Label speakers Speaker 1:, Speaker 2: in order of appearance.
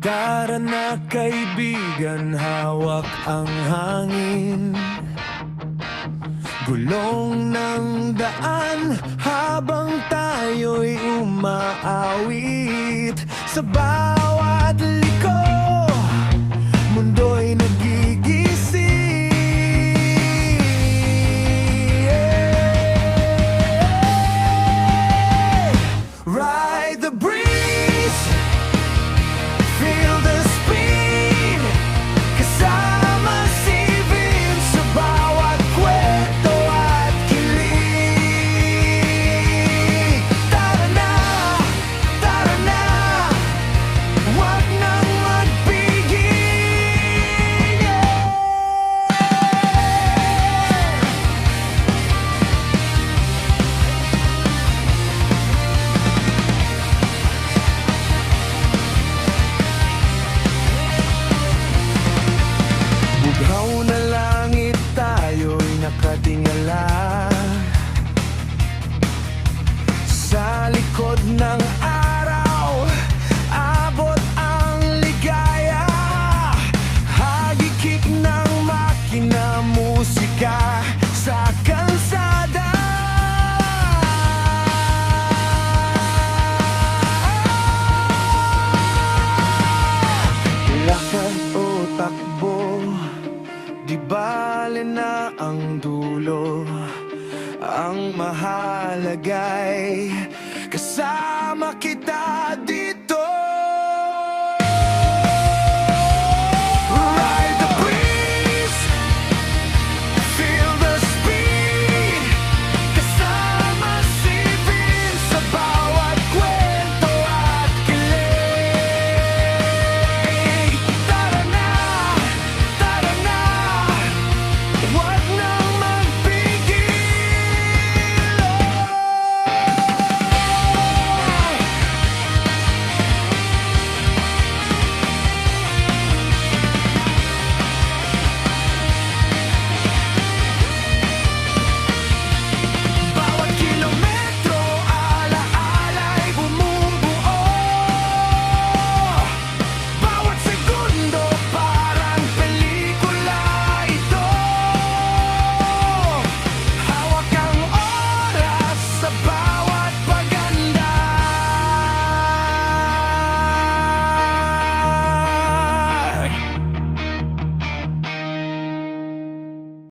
Speaker 1: Tara na kaibigan, hawak ang hangin. Gulong ng daan habang tayo'y umaawit. Sa bawat liko, mundo'y nagigising. Ride the breeze, feel the speed. Kasama si Vince sa bawat kwento at kilig. Tara na, wag nang magpigil. Bughaw na langit, tayo'y nakatingala. Sa likod ng araw, abot ang ligaya. Hagikik ng makina, musika sa kalsada. Lakad o takbo, di bale na ang dulo. Ang mahalaga'y kasama kita dito.